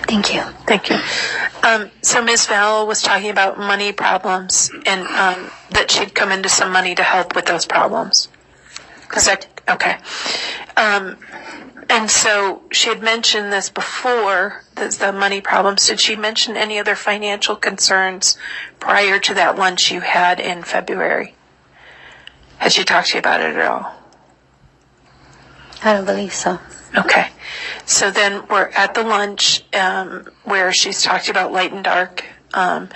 Thank you. Thank you. So Ms. Val was talking about money problems and that she'd come into some money to help with those problems. Correct. Okay. And so she had mentioned this before, the money problems. Did she mention any other financial concerns prior to that lunch you had in February? Has she talked to you about it at all? I don't believe so. Okay. So then we're at the lunch where she's talked about light and dark, and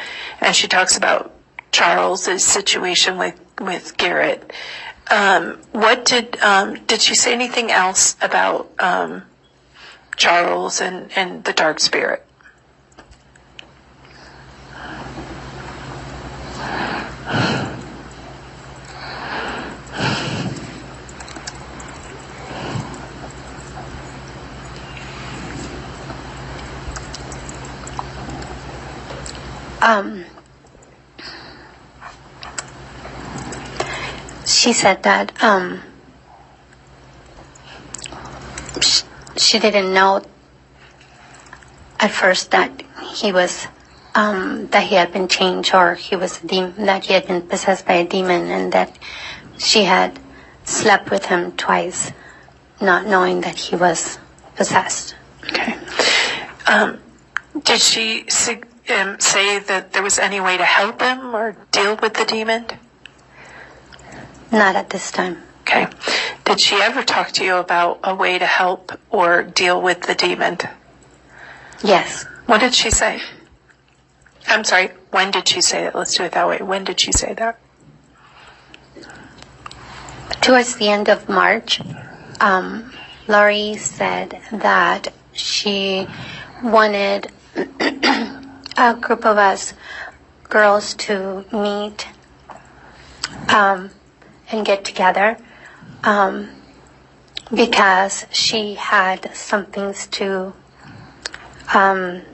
she talks about Charles's situation with Garrett. What did she say anything else about Charles and the dark spirit? She said that she didn't know at first that he was that he had been changed, or he was that he had been possessed by a demon, and that she had slept with him twice, not knowing that he was possessed. Okay. Did she say that there was any way to help him or deal with the demon? Not at this time. Okay. Did she ever talk to you about a way to help or deal with the demon? Yes. What did she say? I'm sorry, when did she say that? Let's do it that way. When did she say that? Towards the end of March, Laurie said that she wanted a group of us girls to meet and get together because she had some things to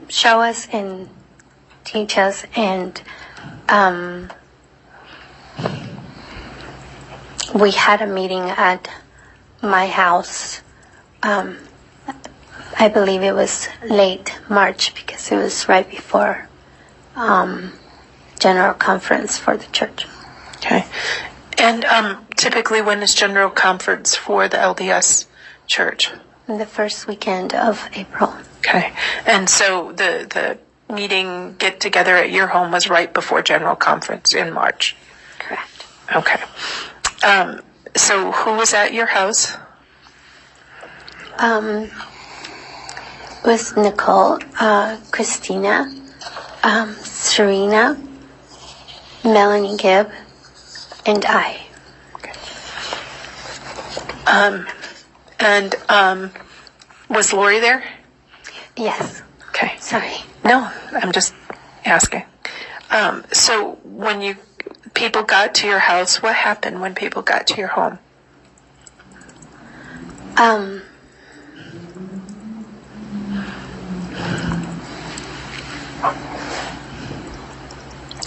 show us and teach us, and we had a meeting at my house. I believe it was late March because it was right before general conference for the church. Okay. And typically when is general conference for the LDS church? The first weekend of April. Okay. And so the meeting get together at your home was right before general conference in March? Correct. Okay. So who was at your house? It was Nicole, Christina, Serena, Melanie Gibb, and I. Okay. And was Lori there? Yes. Okay. Sorry. No, I'm just asking. So when people got to your house, what happened when people got to your home?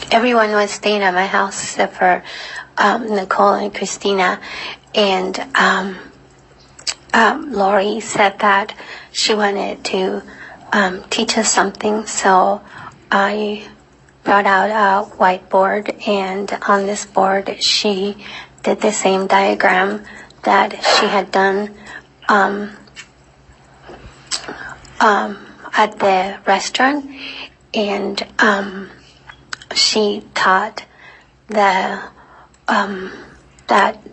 Everyone was staying at my house except for Nicole and Christina, and Lori said that she wanted to teach us something, so I brought out a whiteboard, and on this board she did the same diagram that she had done at the restaurant, and she taught that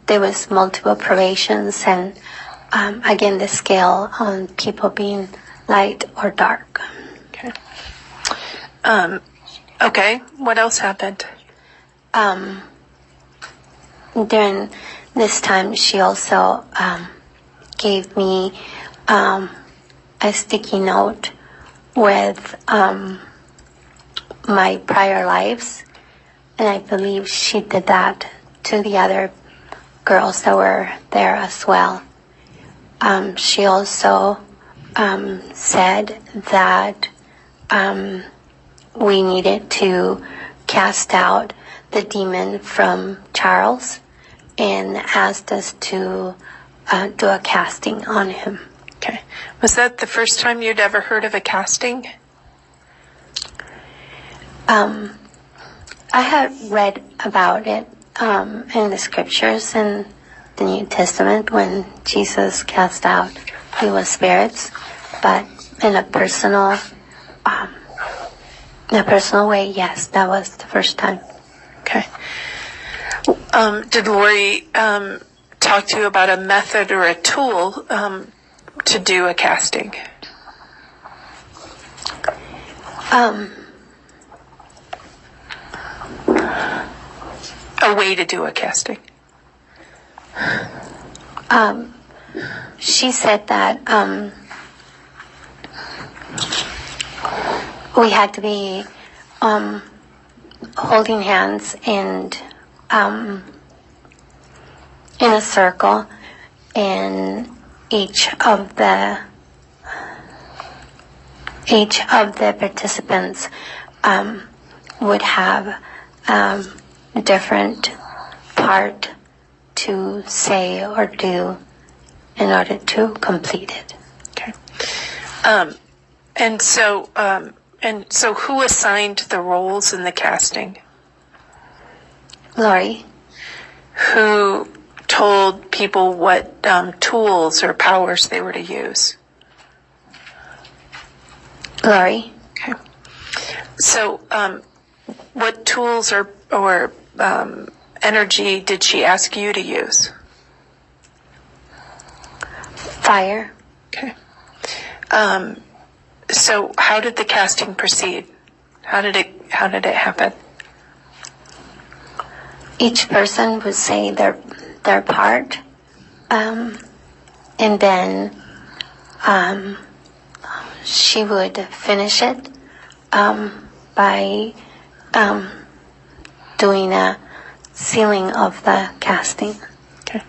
there was multiple probations, and again the scale on people being light or dark. Okay. Okay. What else happened? During this time, she also gave me a sticky note with my prior lives, and I believe she did that to the other girls that were there as well. She also said that we needed to cast out the demon from Charles and asked us to do a casting on him. Okay. Was that the first time you'd ever heard of a casting? I had read about it in the scriptures in the New Testament when Jesus cast out evil spirits, but in a personal way, yes, that was the first time. Okay. Did Lori talk to you about a method or a tool to do a casting? A way to do a casting? She said that we had to be holding hands and in a circle, and each of the participants would have a different part to say or do in order to complete it. Okay. And so who assigned the roles in the casting? Lori. Who told people what tools or powers they were to use? Lori. Okay. So what tools or energy did she ask you to use? Fire. Okay. So how did the casting proceed? How did it happen? Each person would say their part, and then she would finish it by doing a sealing of the casting. Okay.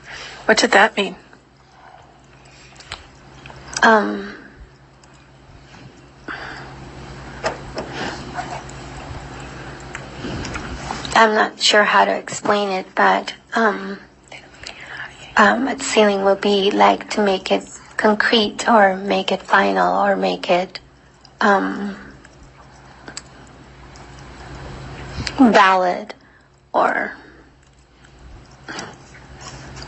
What did that mean? I'm not sure how to explain it, but a sealing would be like to make it concrete or make it final or make it valid, or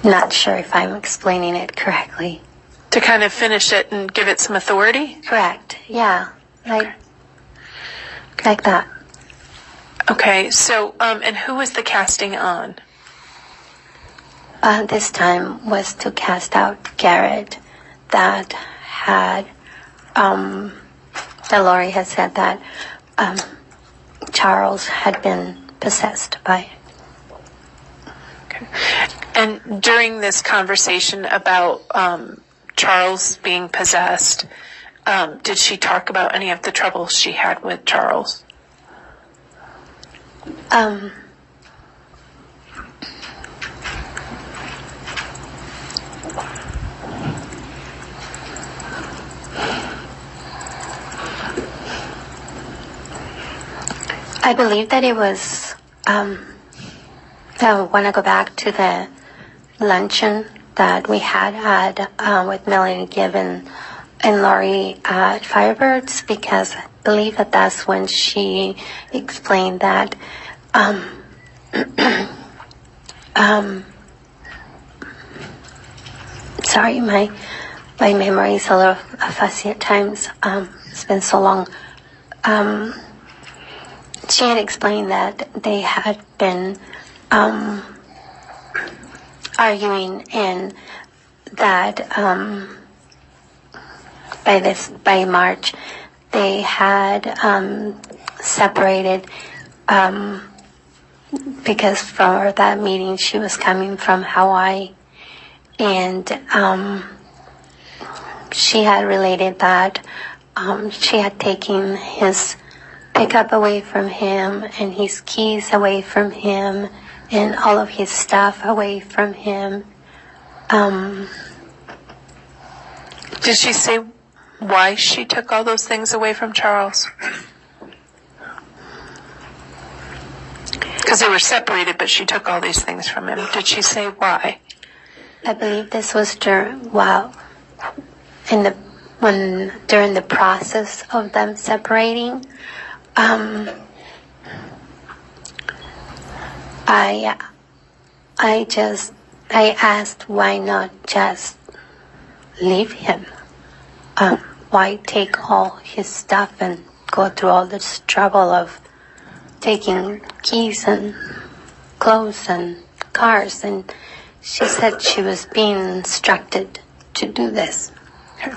not sure if I'm explaining it correctly. To kind of finish it and give it some authority? Correct, yeah, like that. Okay, so, and who was the casting on? This time was to cast out Garrett, that had, that Lori had said that Charles had been possessed by. Okay. And during this conversation about Charles being possessed, did she talk about any of the troubles she had with Charles? I believe that it was, I want to go back to the luncheon that we had with Melanie Gibbon and Lori at Firebirds, because I believe that that's when she explained that sorry, my memory is a little fuzzy at times. It's been so long. She had explained that they had been arguing, and that by March they had separated because for that meeting she was coming from Hawaii, and she had related that she had taken his pickup away from him and his keys away from him and all of his stuff away from him. Did she say why she took all those things away from Charles? Because they were separated, but she took all these things from him. Did she say why? I believe this was during the process of them separating. I asked why not just leave him. Why take all his stuff and go through all this trouble of taking keys and clothes and cars? And she said she was being instructed to do this. Okay.